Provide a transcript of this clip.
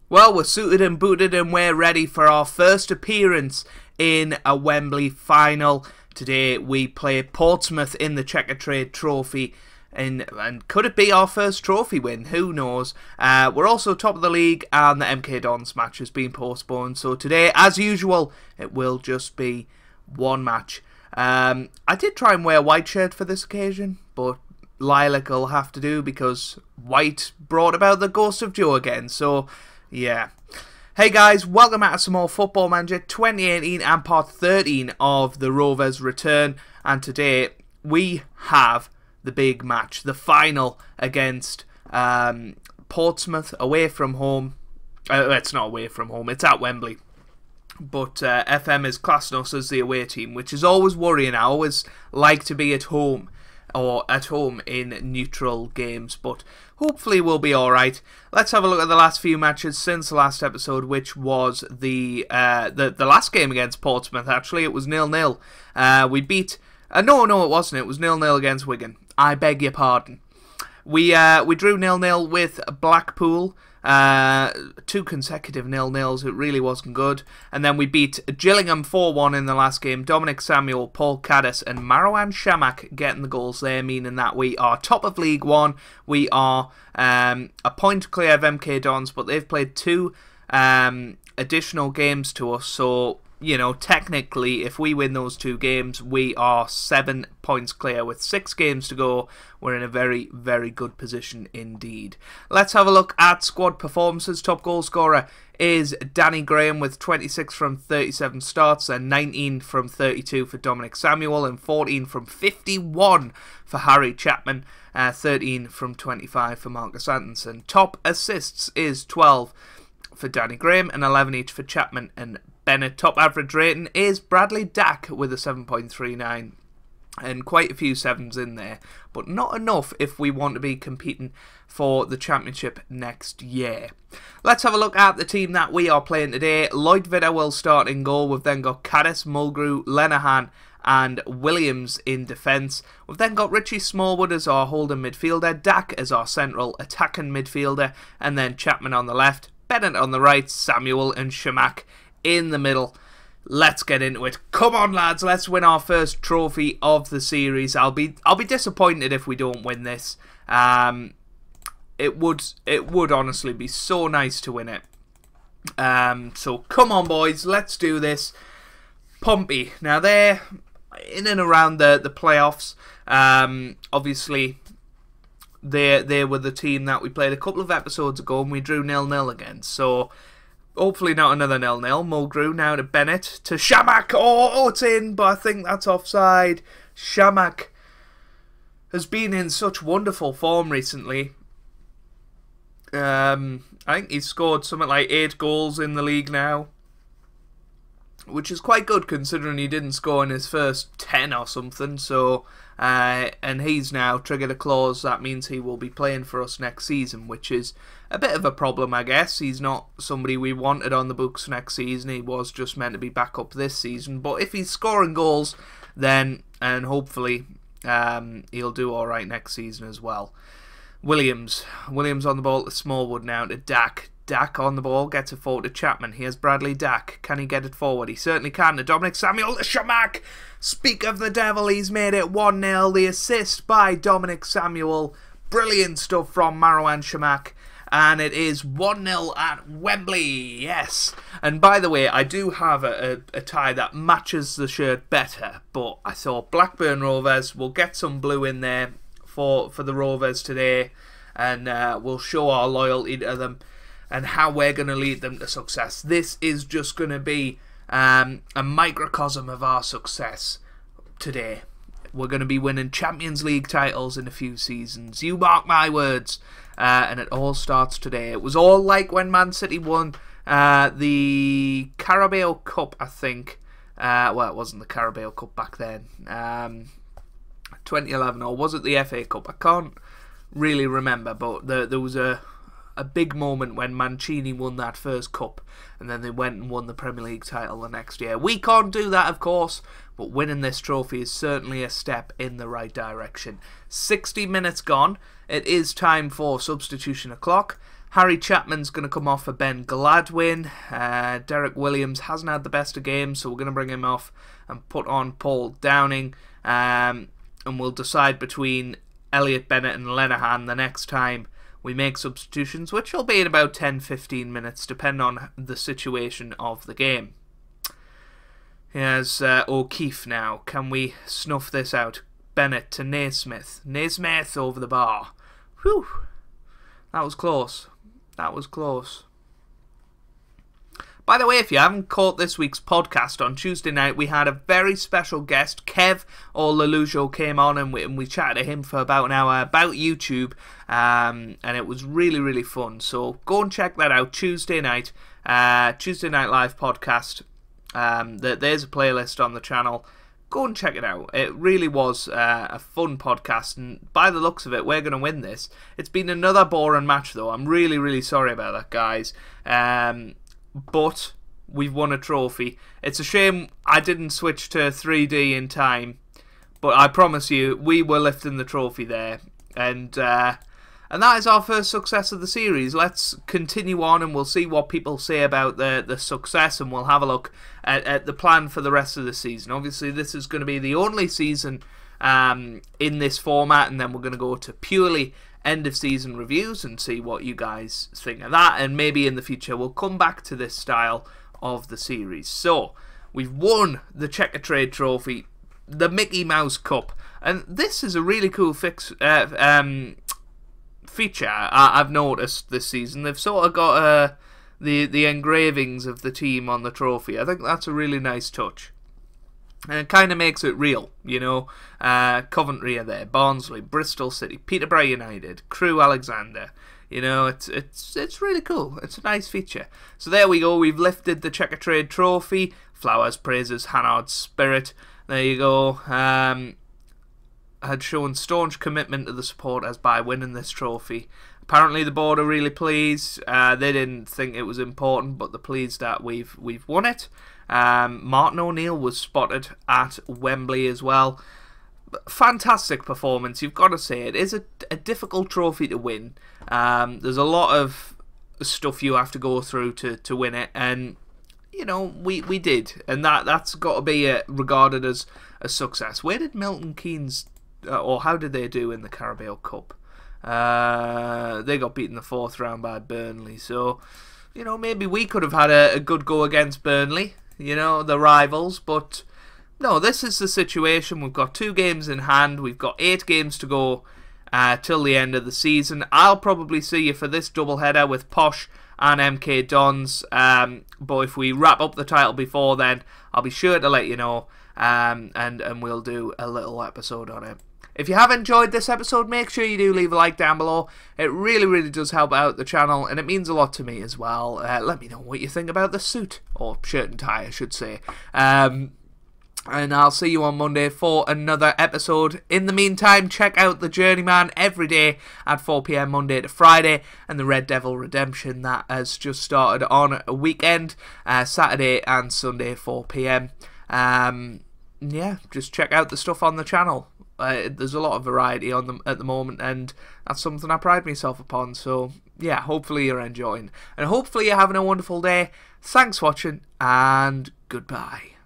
Well, we're suited and booted and we're ready for our first appearance in a Wembley final. Today we play Portsmouth in the Checkatrade Trophy. And could it be our first trophy win? Who knows? We're also top of the league and the MK Dons match has been postponed. So today, as usual, it will just be one match. I did try and wear a white shirt for this occasion, but lilac will have to do because white brought about the ghost of Joe again. So, yeah. Hey guys, welcome back to some more Football Manager 2018 and part 13 of the Rovers Return. And today we have the big match, the final against Portsmouth away from home. It's not away from home, it's at Wembley. But FM is classing us as the away team, which is always worrying. I always like to be at home, or at home in neutral games, but hopefully we'll be alright. Let's have a look at the last few matches since the last episode, which was the last game against Portsmouth. Actually, it was 0-0. We beat... no, it wasn't. It was 0-0 against Wigan. I beg your pardon. We drew 0-0 with Blackpool. 2 consecutive 0-0s. It really wasn't good. And then we beat Gillingham 4-1 in the last game. Dominic Samuel, Paul Caddis and Marwan Shamak getting the goals there, meaning that we are top of League 1. We are a point clear of MK Dons, but they've played 2 additional games to us. So, you know, technically, if we win those 2 games, we are 7 points clear. With 6 games to go, we're in a very, very good position indeed. Let's have a look at squad performances. Top goal scorer is Danny Graham with 26 from 37 starts and 19 from 32 for Dominic Samuel and 14 from 51 for Harry Chapman, 13 from 25 for Marcus Anderson. Top assists is 12 for Danny Graham and 11 each for Chapman and Bennett. Top average rating is Bradley Dack with a 7.39 and quite a few 7s in there, but not enough if we want to be competing for the championship next year. Let's have a look at the team that we are playing today. Lloyd Vitter will start in goal. We've then got Caddis, Mulgrew, Lenihan and Williams in defence. We've then got Richie Smallwood as our holding midfielder, Dack as our central attacking midfielder, and then Chapman on the left, Bennett on the right, Samuel and Shamak in the middle. Let's get into it. Come on, lads, let's win our first trophy of the series. I'll be disappointed if we don't win this. It would honestly be so nice to win it. So come on, boys, let's do this. Pompey. Now they're in and around the playoffs. Obviously, they were the team that we played a couple of episodes ago and we drew 0-0 against. So hopefully not another 0-0. Mulgrew now to Bennett, to Shamak. Oh, it's in, but I think that's offside. Shamak has been in such wonderful form recently. I think he's scored something like 8 goals in the league now, which is quite good considering he didn't score in his first 10 or something. So, and he's now triggered a clause that means he will be playing for us next season, which is a bit of a problem, I guess. He's not somebody we wanted on the books next season. He was just meant to be back up this season. But if he's scoring goals, then, and hopefully he'll do alright next season as well. Williams on the ball to Smallwood now to Dack. Dack on the ball, gets it forward to Chapman. Here's Bradley Dack. Can he get it forward? He certainly can. To Dominic Samuel, to Shamak. Speak of the devil, he's made it 1-0. The assist by Dominic Samuel. Brilliant stuff from Marwan Shamak. And it is 1-0 at Wembley. Yes. And by the way, I do have a tie that matches the shirt better. But I thought Blackburn Rovers, we'll get some blue in there for the Rovers today. And we'll show our loyalty to them and how we're going to lead them to success. This is just going to be a microcosm of our success today. We're going to be winning Champions League titles in a few seasons. You mark my words. And it all starts today. It was all like when Man City won the Carabao Cup, I think. Well, it wasn't the Carabao Cup back then. 2011, or was it the FA Cup? I can't really remember, but there was a big moment when Mancini won that first cup and then they went and won the Premier League title the next year. We can't do that, of course, but winning this trophy is certainly a step in the right direction. 60 minutes gone. It is time for substitution o'clock. Harry Chapman's going to come off for Ben Gladwin. Derek Williams hasn't had the best of games, so we're going to bring him off and put on Paul Downing. And we'll decide between Elliot Bennett and Lenihan the next time we make substitutions, which will be in about 10-15 minutes, depending on the situation of the game. Here's O'Keefe now. Can we snuff this out? Bennett to Naismith. Naismith over the bar. Whew. That was close. That was close. By the way, if you haven't caught this week's podcast, on Tuesday night we had a very special guest. Kev or Lelujo came on and we chatted to him for about an hour about YouTube, and it was really, really fun. So go and check that out. Tuesday night live podcast. There's a playlist on the channel. Go and check it out. It really was a fun podcast, and by the looks of it, we're going to win this. It's been another boring match, though. I'm really, really sorry about that, guys. But we've won a trophy. It's a shame I didn't switch to 3D in time, but I promise you, we were lifting the trophy there. And that is our first success of the series. Let's continue on, and we'll see what people say about the success, and we'll have a look at the plan for the rest of the season. Obviously, this is going to be the only season in this format, and then we're going to go to purely end-of-season reviews and see what you guys think of that, and maybe in the future we'll come back to this style of the series. So, we've won the Checker Trade Trophy, the Mickey Mouse Cup, and this is a really cool feature I've noticed this season. They've sort of got the engravings of the team on the trophy. I think that's a really nice touch. And it kind of makes it real, you know. Coventry are there, Barnsley, Bristol City, Peterborough United, Crewe Alexander. You know, it's really cool. It's a nice feature. So there we go. We've lifted the Checker Trade Trophy. Flowers praises Hannard's spirit. There you go. Had shown staunch commitment to the supporters by winning this trophy. Apparently the board are really pleased. They didn't think it was important, but they're pleased that we've won it. Martin O'Neill was spotted at Wembley as well. Fantastic performance, you've got to say. It is a difficult trophy to win. There's a lot of stuff you have to go through to win it, and you know, we did, and that's got to be regarded as a success. Where did Milton Keynes, or how did they do in the Carabao Cup? They got beaten in the 4th round by Burnley, so you know, maybe we could have had a good go against Burnley, you know, the rivals, but no, this is the situation. We've got 2 games in hand. We've got 8 games to go till the end of the season. I'll probably see you for this doubleheader with Posh and MK Dons, but if we wrap up the title before then, I'll be sure to let you know, and we'll do a little episode on it. If you have enjoyed this episode, make sure you do leave a like down below. It really, really does help out the channel, and it means a lot to me as well. Let me know what you think about the suit, or shirt and tie, I should say. And I'll see you on Monday for another episode. In the meantime, check out The Journeyman every day at 4 PM Monday to Friday, and the Red Devil Redemption that has just started on a weekend, Saturday and Sunday 4 PM. Yeah, just check out the stuff on the channel. There's a lot of variety on them at the moment, and that's something I pride myself upon. So yeah, hopefully you're enjoying, and hopefully you're having a wonderful day. Thanks for watching, and goodbye.